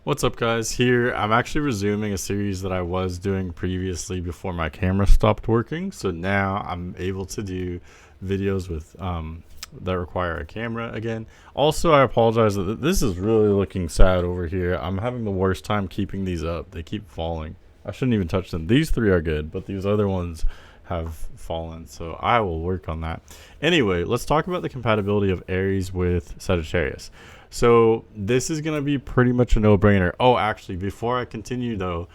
What's up, guys? Here, I'm actually resuming a series that I was doing previously before my camera stopped working. So now I'm able to do videos with that require a camera again. Also, I apologize that this is really looking sad over here. I'm having the worst time keeping these up. They keep falling. I shouldn't even touch them. These three are good, but these other ones have fallen. So I will work on that. Anyway, let's talk about the compatibility of Aries with Sagittarius. So this is going to be pretty much a no-brainer. Oh, actually, before I continue though,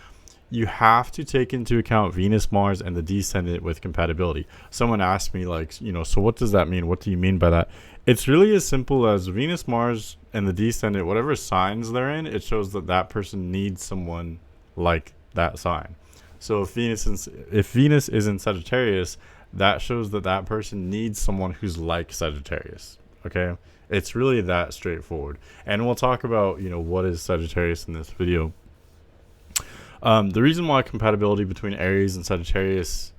you have to take into account Venus, Mars, and the descendant with compatibility. Someone asked me, like, so what does that mean? What do you mean by that? It's really as simple as Venus, Mars, and the descendant, whatever signs they're in, it shows that that person needs someone like that sign. So if Venus is in Sagittarius, that shows that that person needs someone who's like Sagittarius. Okay, it's really that straightforward. And we'll talk about what is Sagittarius in this video. The reason why compatibility between Aries and Sagittarius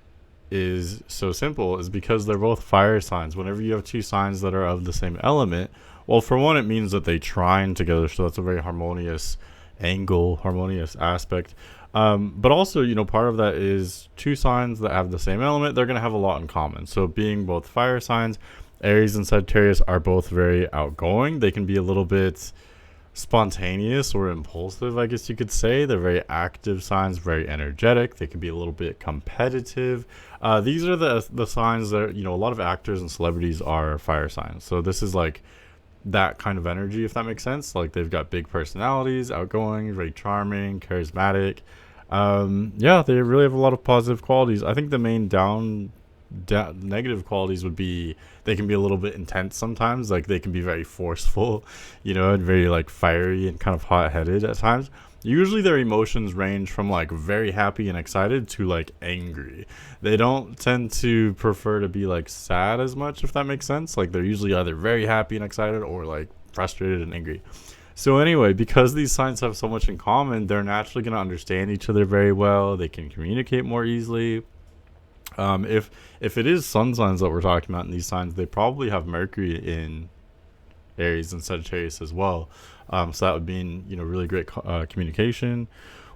is so simple is because they're both fire signs. Whenever you have two signs that are of the same element, well, for one, it means that they trine together, so that's a very harmonious angle, harmonious aspect. But also, part of that is two signs that have the same element, they're going to have a lot in common. So being both fire signs, Aries and Sagittarius are both very outgoing. They can be a little bit spontaneous or impulsive, I guess you could say. They're very active signs, very energetic. They can be a little bit competitive. These are the signs that a lot of actors and celebrities are fire signs. So this is like that kind of energy, if that makes sense. Like, they've got big personalities, outgoing, very charming, charismatic. Yeah, they really have a lot of positive qualities. I think the main negative qualities would be they can be a little bit intense sometimes. Like, they can be very forceful, and very like fiery and kind of hot-headed at times. Usually their emotions range from like very happy and excited to like angry. They don't tend to prefer to be like sad as much, if that makes sense. Like, they're usually either very happy and excited or like frustrated and angry. So anyway, because these signs have so much in common, they're naturally going to understand each other very well. They can communicate more easily. If it is sun signs that we're talking about in these signs, they probably have Mercury in Aries and Sagittarius as well. So that would mean really great communication.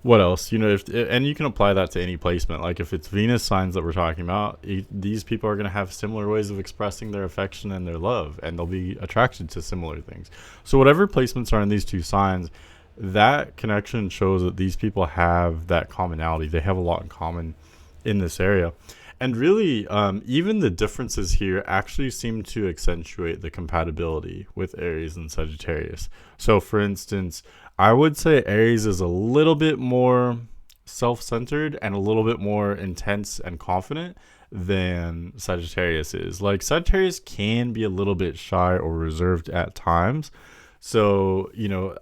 What else? And you can apply that to any placement. Like, if it's Venus signs that we're talking about, these people are going to have similar ways of expressing their affection and their love, and they'll be attracted to similar things. So whatever placements are in these two signs, that connection shows that these people have that commonality. They have a lot in common in this area. And really, even the differences here actually seem to accentuate the compatibility with Aries and Sagittarius. So, for instance, I would say Aries is a little bit more self-centered and a little bit more intense and confident than Sagittarius is. Like, Sagittarius can be a little bit shy or reserved at times. So,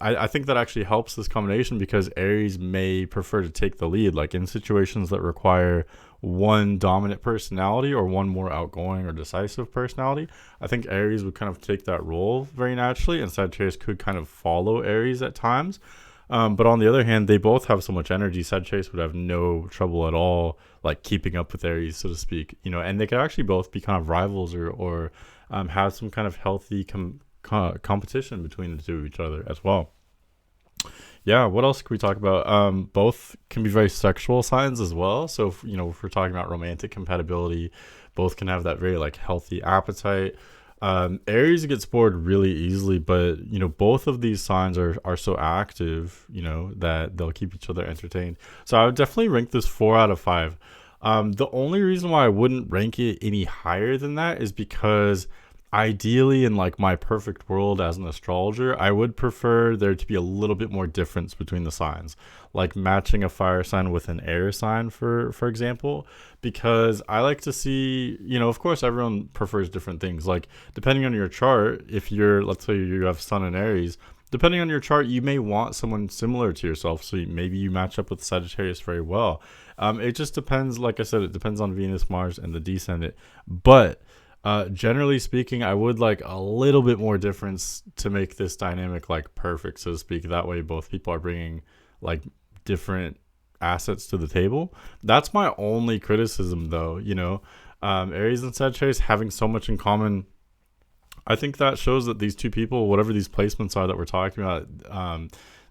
I think that actually helps this combination, because Aries may prefer to take the lead, like in situations that require one dominant personality or one more outgoing or decisive personality. I think Aries would kind of take that role very naturally, and Sagittarius could kind of follow Aries at times. But on the other hand, they both have so much energy. Sagittarius would have no trouble at all, like keeping up with Aries, so to speak. And they could actually both be kind of rivals or have some kind of healthy competition between the two of each other as well. Yeah, what else can we talk about? Both can be very sexual signs as well. So if we're talking about romantic compatibility, both can have that very like healthy appetite. Aries gets bored really easily, but both of these signs are so active, that they'll keep each other entertained. So I would definitely rank this 4 out of 5. The only reason why I wouldn't rank it any higher than that is because ideally, in like my perfect world as an astrologer, I would prefer there to be a little bit more difference between the signs, like matching a fire sign with an air sign, for example, because I like to see, of course, everyone prefers different things. Like, depending on your chart, if let's say you have Sun in Aries, depending on your chart, you may want someone similar to yourself. So maybe you match up with Sagittarius very well. It just depends. Like I said, it depends on Venus, Mars, and the descendant. But generally speaking, I would like a little bit more difference to make this dynamic like perfect, so to speak. That way both people are bringing like different assets to the table. That's my only criticism, though. Aries and Sagittarius having so much in common, I think that shows that these two people, whatever these placements are that we're talking about,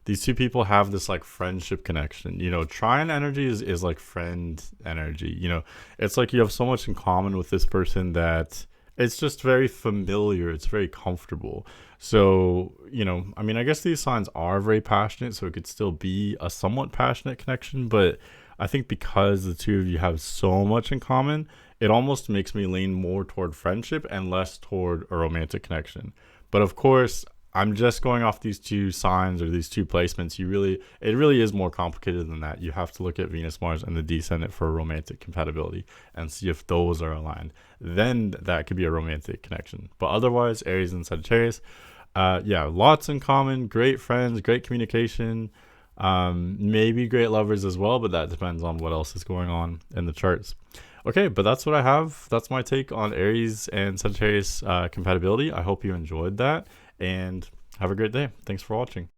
these two people have this like friendship connection. Trine energy is like friend energy. It's like you have so much in common with this person that it's just very familiar. It's very comfortable. So, I mean, I guess these signs are very passionate, so it could still be a somewhat passionate connection. But I think because the two of you have so much in common, it almost makes me lean more toward friendship and less toward a romantic connection. But of course, I'm just going off these two signs or these two placements. It really is more complicated than that. You have to look at Venus, Mars, and the descendant for romantic compatibility and see if those are aligned. Then that could be a romantic connection. But otherwise, Aries and Sagittarius, yeah, lots in common. Great friends, great communication, maybe great lovers as well. But that depends on what else is going on in the charts. Okay, but that's what I have. That's my take on Aries and Sagittarius compatibility. I hope you enjoyed that, and have a great day. Thanks for watching.